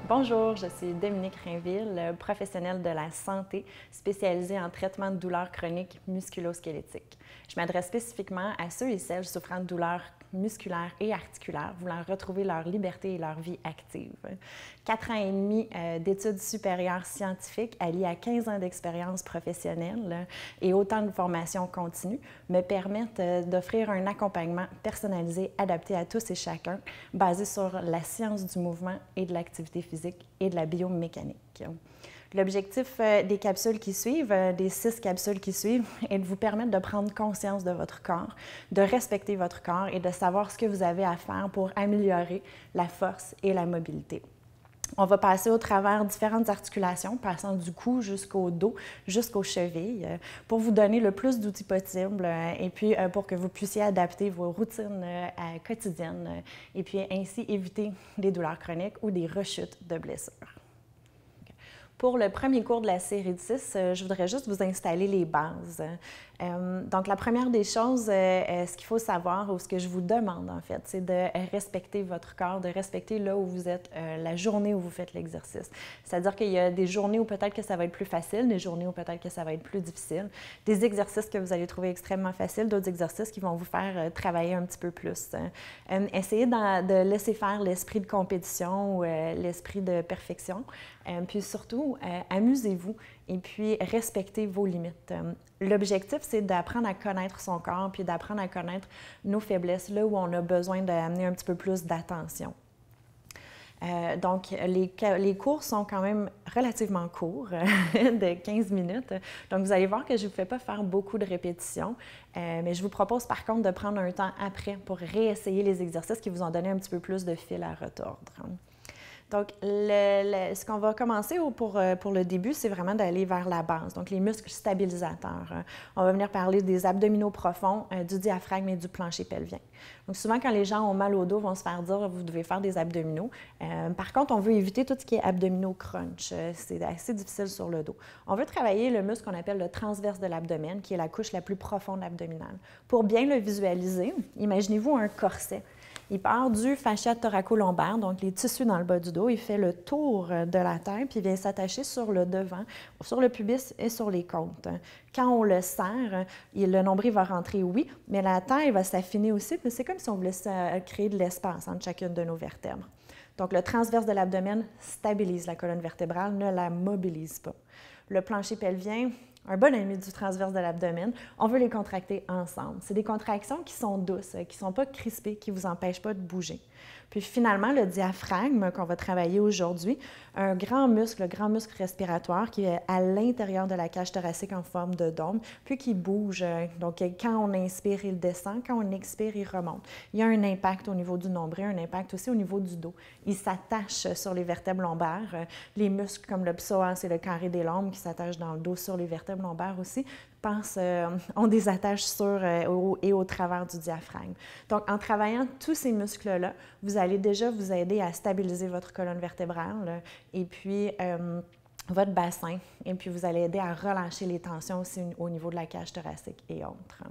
Bonjour, je suis Dominique Rainville, professionnelle de la santé spécialisée en traitement de douleurs chroniques musculo-squelettiques. Je m'adresse spécifiquement à ceux et celles souffrant de douleurs musculaires et articulaires, voulant retrouver leur liberté et leur vie active. 4 ans et demi d'études supérieures scientifiques alliées à 15 ans d'expérience professionnelle et autant de formation continue me permettent d'offrir un accompagnement personnalisé adapté à tous et chacun, basé sur la science du mouvement et de l'activité physique et de la biomécanique. L'objectif des capsules qui suivent, des 6 capsules qui suivent, est de vous permettre de prendre conscience de votre corps, de respecter votre corps et de savoir ce que vous avez à faire pour améliorer la force et la mobilité. On va passer au travers différentes articulations, passant du cou jusqu'au dos, jusqu'aux chevilles, pour vous donner le plus d'outils possible et puis pour que vous puissiez adapter vos routines quotidiennes et puis ainsi éviter des douleurs chroniques ou des rechutes de blessures. Pour le premier cours de la série de 6, je voudrais juste vous installer les bases. Donc, la première des choses, ce qu'il faut savoir, ou ce que je vous demande en fait, c'est de respecter votre corps, de respecter là où vous êtes, la journée où vous faites l'exercice. C'est-à-dire qu'il y a des journées où peut-être que ça va être plus facile, des journées où peut-être que ça va être plus difficile, des exercices que vous allez trouver extrêmement faciles, d'autres exercices qui vont vous faire travailler un petit peu plus. Essayez de laisser faire l'esprit de compétition ou l'esprit de perfection, puis surtout, amusez-vous et puis respectez vos limites. L'objectif, c'est d'apprendre à connaître son corps puis d'apprendre à connaître nos faiblesses, là où on a besoin d'amener un petit peu plus d'attention. Donc, les cours sont quand même relativement courts, de 15 minutes. Donc, vous allez voir que je ne vous fais pas faire beaucoup de répétitions, mais je vous propose par contre de prendre un temps après pour réessayer les exercices qui vous ont donné un petit peu plus de fil à retordre. Donc, ce qu'on va commencer pour le début, c'est vraiment d'aller vers la base, donc les muscles stabilisateurs. On va venir parler des abdominaux profonds, du diaphragme et du plancher pelvien. Donc, souvent, quand les gens ont mal au dos, vont se faire dire « vous devez faire des abdominaux ». Par contre, on veut éviter tout ce qui est abdominaux crunch. C'est assez difficile sur le dos. On veut travailler le muscle qu'on appelle le transverse de l'abdomen, qui est la couche la plus profonde abdominale. Pour bien le visualiser, imaginez-vous un corset. Il part du fascia thoracolombaire, donc les tissus dans le bas du dos. Il fait le tour de la tête, puis il vient s'attacher sur le devant, sur le pubis et sur les côtes. Quand on le serre, le nombril va rentrer, oui, mais la taille va s'affiner aussi, mais c'est comme si on voulait créer de l'espace entre chacune de nos vertèbres. Donc, le transverse de l'abdomen stabilise la colonne vertébrale, ne la mobilise pas. Le plancher pelvien, un bon ami du transverse de l'abdomen, on veut les contracter ensemble. C'est des contractions qui sont douces, qui ne sont pas crispées, qui ne vous empêchent pas de bouger. Puis finalement, le diaphragme qu'on va travailler aujourd'hui, un grand muscle, le grand muscle respiratoire qui est à l'intérieur de la cage thoracique en forme de dôme, puis qui bouge. Donc, quand on inspire, il descend, quand on expire, il remonte. Il y a un impact au niveau du nombril, un impact aussi au niveau du dos. Il s'attache sur les vertèbres lombaires. Les muscles comme le psoas et le carré des lombes qui s'attachent dans le dos sur les vertèbres lombaires aussi, ont des attaches sur et au travers du diaphragme. Donc, en travaillant tous ces muscles-là, vous allez déjà vous aider à stabiliser votre colonne vertébrale et puis votre bassin. Et puis, vous allez aider à relâcher les tensions aussi au niveau de la cage thoracique et autres.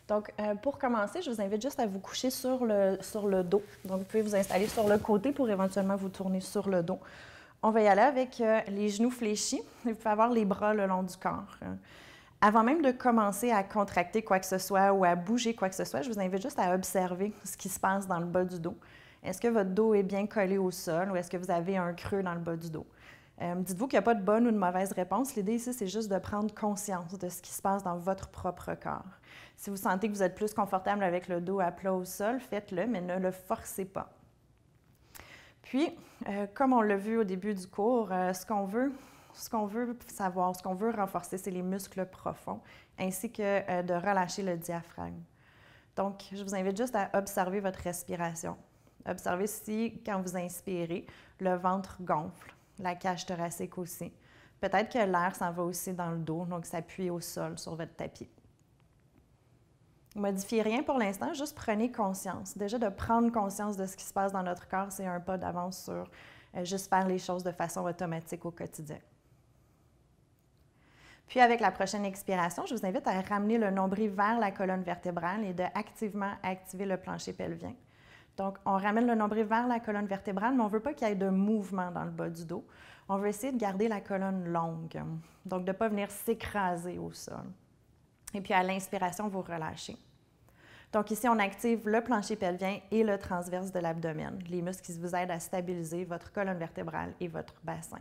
Donc, pour commencer, je vous invite juste à vous coucher sur le dos. Donc, vous pouvez vous installer sur le côté pour éventuellement vous tourner sur le dos. On va y aller avec les genoux fléchis. Vous pouvez avoir les bras le long du corps. Avant même de commencer à contracter quoi que ce soit ou à bouger quoi que ce soit, je vous invite juste à observer ce qui se passe dans le bas du dos. Est-ce que votre dos est bien collé au sol ou est-ce que vous avez un creux dans le bas du dos? Dites-vous qu'il n'y a pas de bonne ou de mauvaise réponse. L'idée ici, c'est juste de prendre conscience de ce qui se passe dans votre propre corps. Si vous sentez que vous êtes plus confortable avec le dos à plat au sol, faites-le, mais ne le forcez pas. Puis, comme on l'a vu au début du cours, ce qu'on veut savoir, ce qu'on veut renforcer, c'est les muscles profonds, ainsi que de relâcher le diaphragme. Donc, je vous invite juste à observer votre respiration. Observez si, quand vous inspirez, le ventre gonfle, la cage thoracique aussi. Peut-être que l'air s'en va aussi dans le dos, donc s'appuie au sol sur votre tapis. Modifiez rien pour l'instant, juste prenez conscience. Déjà, de prendre conscience de ce qui se passe dans notre corps, c'est un pas d'avance sur juste faire les choses de façon automatique au quotidien. Puis, avec la prochaine expiration, je vous invite à ramener le nombril vers la colonne vertébrale et de activement activer le plancher pelvien. Donc, on ramène le nombril vers la colonne vertébrale, mais on ne veut pas qu'il y ait de mouvement dans le bas du dos. On veut essayer de garder la colonne longue, donc de ne pas venir s'écraser au sol. Et puis, à l'inspiration, vous relâchez. Donc ici, on active le plancher pelvien et le transverse de l'abdomen, les muscles qui vous aident à stabiliser votre colonne vertébrale et votre bassin.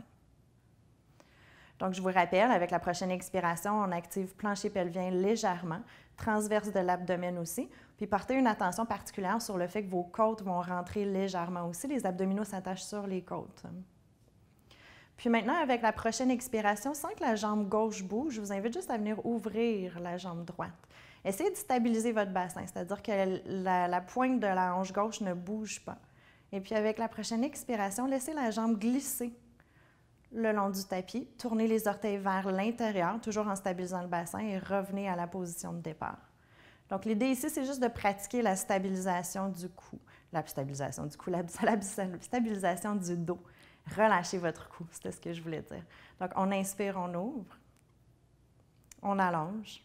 Donc, je vous rappelle, avec la prochaine expiration, on active plancher pelvien légèrement, transverse de l'abdomen aussi, puis portez une attention particulière sur le fait que vos côtes vont rentrer légèrement aussi. Les abdominaux s'attachent sur les côtes. Puis maintenant, avec la prochaine expiration, sans que la jambe gauche bouge, je vous invite juste à venir ouvrir la jambe droite. Essayez de stabiliser votre bassin, c'est-à-dire que la pointe de la hanche gauche ne bouge pas. Et puis avec la prochaine expiration, laissez la jambe glisser le long du tapis, tournez les orteils vers l'intérieur, toujours en stabilisant le bassin, et revenez à la position de départ. Donc l'idée ici, c'est juste de pratiquer la stabilisation du cou. La stabilisation du dos. Relâchez votre cou, c'était ce que je voulais dire. Donc on inspire, on ouvre, on allonge.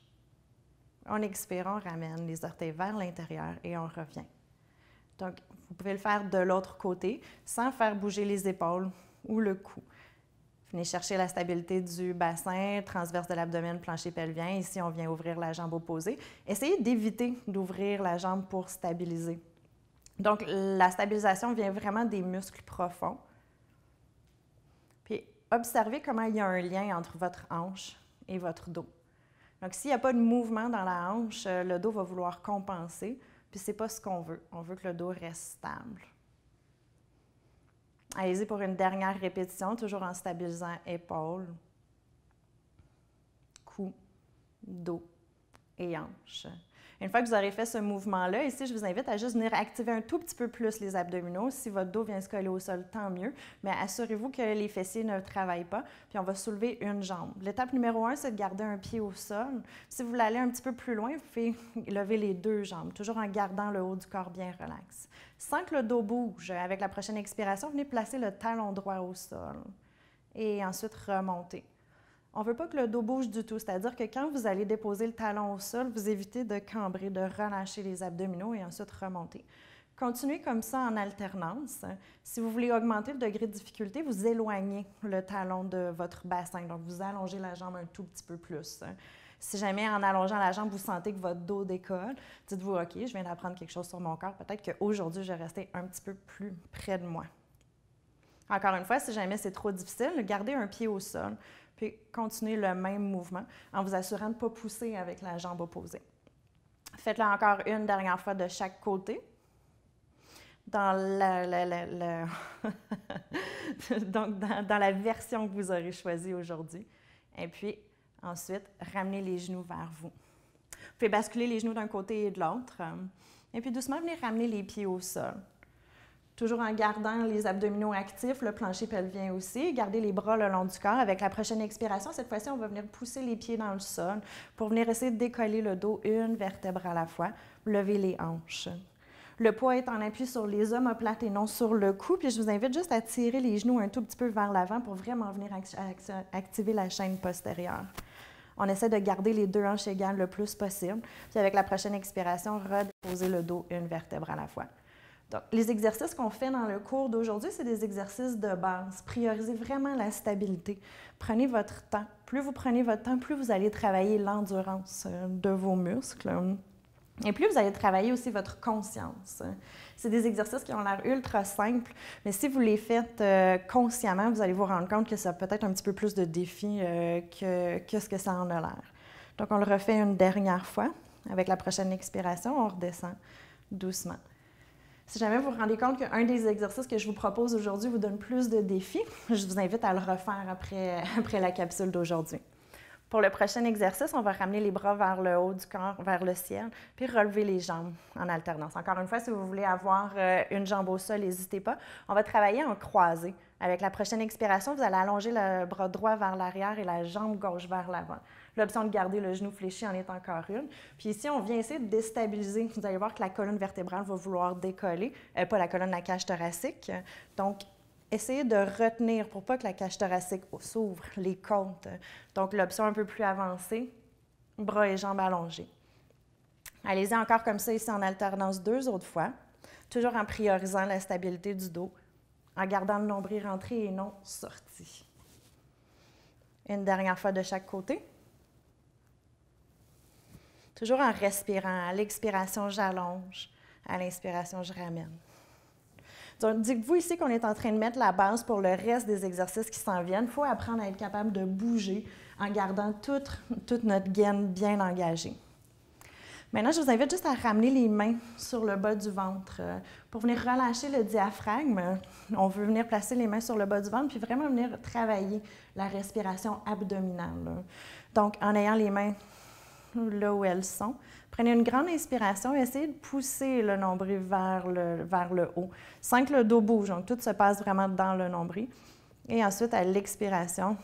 On expire, on ramène les orteils vers l'intérieur et on revient. Donc, vous pouvez le faire de l'autre côté sans faire bouger les épaules ou le cou. Venez chercher la stabilité du bassin, transverse de l'abdomen, plancher pelvien. Ici, on vient ouvrir la jambe opposée. Essayez d'éviter d'ouvrir la jambe pour stabiliser. Donc, la stabilisation vient vraiment des muscles profonds. Puis, observez comment il y a un lien entre votre hanche et votre dos. Donc, s'il n'y a pas de mouvement dans la hanche, le dos va vouloir compenser, puis ce n'est pas ce qu'on veut. On veut que le dos reste stable. Allez-y pour une dernière répétition, toujours en stabilisant épaules, cou, dos et hanche. Une fois que vous aurez fait ce mouvement-là, ici, je vous invite à juste venir activer un tout petit peu plus les abdominaux. Si votre dos vient se coller au sol, tant mieux, mais assurez-vous que les fessiers ne travaillent pas, puis on va soulever une jambe. L'étape numéro 1, c'est de garder un pied au sol. Si vous voulez aller un petit peu plus loin, vous pouvez lever les deux jambes, toujours en gardant le haut du corps bien relax. Sans que le dos bouge, avec la prochaine expiration, venez placer le talon droit au sol et ensuite remonter. On ne veut pas que le dos bouge du tout, c'est-à-dire que quand vous allez déposer le talon au sol, vous évitez de cambrer, de relâcher les abdominaux et ensuite remonter. Continuez comme ça en alternance. Si vous voulez augmenter le degré de difficulté, vous éloignez le talon de votre bassin, donc vous allongez la jambe un tout petit peu plus. Si jamais en allongeant la jambe, vous sentez que votre dos décolle, dites-vous, OK, je viens d'apprendre quelque chose sur mon corps, peut-être qu'aujourd'hui, je vais rester un petit peu plus près de moi. Encore une fois, si jamais c'est trop difficile, gardez un pied au sol, puis continuez le même mouvement en vous assurant de ne pas pousser avec la jambe opposée. Faites-le encore une dernière fois de chaque côté. Dans Donc, dans la version que vous aurez choisie aujourd'hui. Et puis, ensuite, ramenez les genoux vers vous. Vous pouvez basculer les genoux d'un côté et de l'autre. Et puis, doucement, venez ramener les pieds au sol. Toujours en gardant les abdominaux actifs, le plancher pelvien aussi. Gardez les bras le long du corps. Avec la prochaine expiration, cette fois-ci, on va venir pousser les pieds dans le sol pour venir essayer de décoller le dos une vertèbre à la fois. Lever les hanches. Le poids est en appui sur les omoplates et non sur le cou. Puis je vous invite juste à tirer les genoux un tout petit peu vers l'avant pour vraiment venir activer la chaîne postérieure. On essaie de garder les deux hanches égales le plus possible. Puis avec la prochaine expiration, redéposer le dos une vertèbre à la fois. Donc, les exercices qu'on fait dans le cours d'aujourd'hui, c'est des exercices de base. Priorisez vraiment la stabilité. Prenez votre temps. Plus vous prenez votre temps, plus vous allez travailler l'endurance de vos muscles. Et plus vous allez travailler aussi votre conscience. C'est des exercices qui ont l'air ultra simples, mais si vous les faites consciemment, vous allez vous rendre compte que ça a peut-être un petit peu plus de défis que ce que ça en a l'air. Donc, on le refait une dernière fois. Avec la prochaine expiration, on redescend doucement. Si jamais vous vous rendez compte qu'un des exercices que je vous propose aujourd'hui vous donne plus de défis, je vous invite à le refaire après la capsule d'aujourd'hui. Pour le prochain exercice, on va ramener les bras vers le haut du corps, vers le ciel, puis relever les jambes en alternance. Encore une fois, si vous voulez avoir une jambe au sol, n'hésitez pas. On va travailler en croisé. Avec la prochaine expiration, vous allez allonger le bras droit vers l'arrière et la jambe gauche vers l'avant. L'option de garder le genou fléchi en est encore une. Puis ici, on vient essayer de déstabiliser. Vous allez voir que la colonne vertébrale va vouloir décoller, pas la colonne, la cage thoracique. Donc, essayez de retenir pour pas que la cage thoracique s'ouvre, les côtes. Donc, l'option un peu plus avancée, bras et jambes allongés. Allez-y encore comme ça ici en alternance 2 autres fois. toujours en priorisant la stabilité du dos, en gardant le nombril rentré et non sorti. Une dernière fois de chaque côté. Toujours en respirant. À l'expiration, j'allonge. À l'inspiration, je ramène. Donc, dites-vous ici qu'on est en train de mettre la base pour le reste des exercices qui s'en viennent. Il faut apprendre à être capable de bouger en gardant toute notre gaine bien engagée. Maintenant, je vous invite juste à ramener les mains sur le bas du ventre pour venir relâcher le diaphragme. On veut venir placer les mains sur le bas du ventre puis vraiment venir travailler la respiration abdominale. Donc, en ayant les mains là où elles sont, prenez une grande inspiration et essayez de pousser le nombril vers le haut sans que le dos bouge. Donc, tout se passe vraiment dans le nombril. Et ensuite, à l'expiration,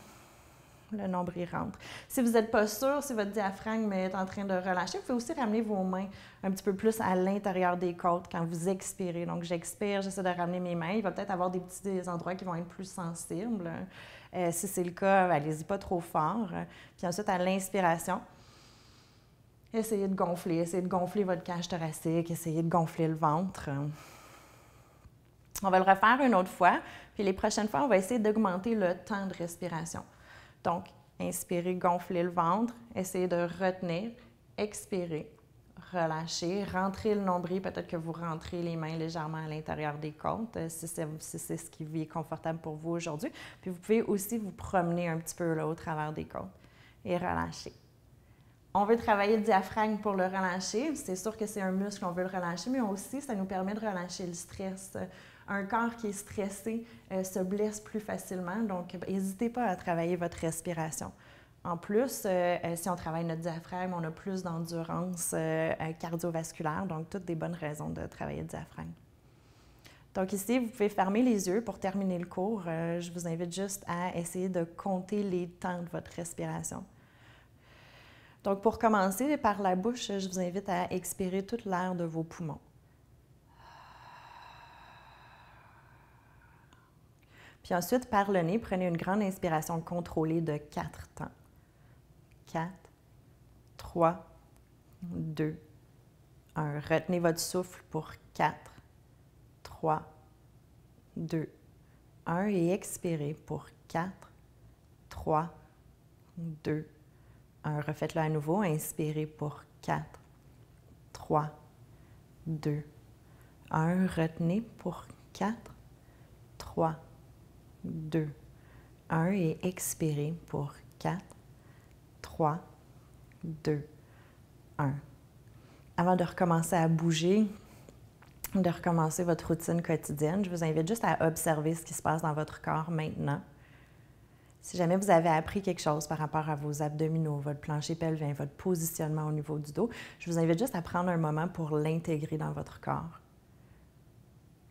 le nombril rentre. Si vous n'êtes pas sûr, si votre diaphragme est en train de relâcher, vous pouvez aussi ramener vos mains un petit peu plus à l'intérieur des côtes quand vous expirez. Donc, j'expire, j'essaie de ramener mes mains. Il va peut-être avoir des petits endroits qui vont être plus sensibles. Si c'est le cas, allez-y pas trop fort. Puis ensuite, à l'inspiration, essayez de gonfler votre cage thoracique, essayez de gonfler le ventre. On va le refaire une autre fois, puis les prochaines fois, on va essayer d'augmenter le temps de respiration. Donc, inspirez, gonflez le ventre, essayez de retenir, expirez, relâchez, rentrez le nombril, peut-être que vous rentrez les mains légèrement à l'intérieur des côtes, si c'est ce qui est confortable pour vous aujourd'hui. Puis vous pouvez aussi vous promener un petit peu là, au travers des côtes et relâcher. On veut travailler le diaphragme pour le relâcher. C'est sûr que c'est un muscle, on veut le relâcher, mais aussi, ça nous permet de relâcher le stress. Un corps qui est stressé se blesse plus facilement, donc n'hésitez pas à travailler votre respiration. En plus, si on travaille notre diaphragme, on a plus d'endurance cardiovasculaire, donc toutes des bonnes raisons de travailler le diaphragme. Donc ici, vous pouvez fermer les yeux pour terminer le cours. Je vous invite juste à essayer de compter les temps de votre respiration. Donc, pour commencer, par la bouche, je vous invite à expirer toute l'air de vos poumons. Puis ensuite, par le nez, prenez une grande inspiration contrôlée de 4 temps. 4, 3, 2, 1. Retenez votre souffle pour 4, 3, 2, 1 et expirez pour 4, 3, 2, 1. Refaites-le à nouveau. Inspirez pour 4, 3, 2, 1. Retenez pour 4, 3, 2, 1 et expirez pour 4, 3, 2, 1. Avant de recommencer à bouger, de recommencer votre routine quotidienne, je vous invite juste à observer ce qui se passe dans votre corps maintenant. Si jamais vous avez appris quelque chose par rapport à vos abdominaux, votre plancher pelvien, votre positionnement au niveau du dos, je vous invite juste à prendre un moment pour l'intégrer dans votre corps.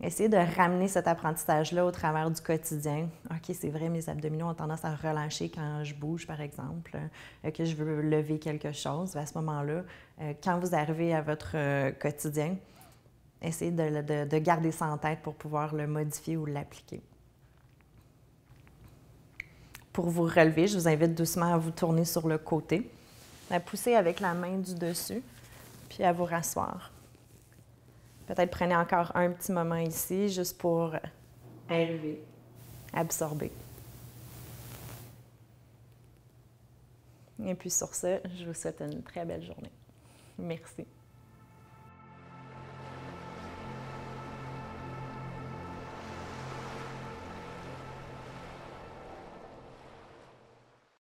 Essayez de ramener cet apprentissage-là au travers du quotidien. OK, c'est vrai, mes abdominaux ont tendance à relâcher quand je bouge, par exemple, que je veux lever quelque chose. À ce moment-là, quand vous arrivez à votre quotidien, essayez de garder ça en tête pour pouvoir le modifier ou l'appliquer. Pour vous relever, je vous invite doucement à vous tourner sur le côté, à pousser avec la main du dessus, puis à vous rasseoir. Peut-être prenez encore un petit moment ici, juste pour arriver, absorber. Et puis sur ce, je vous souhaite une très belle journée. Merci.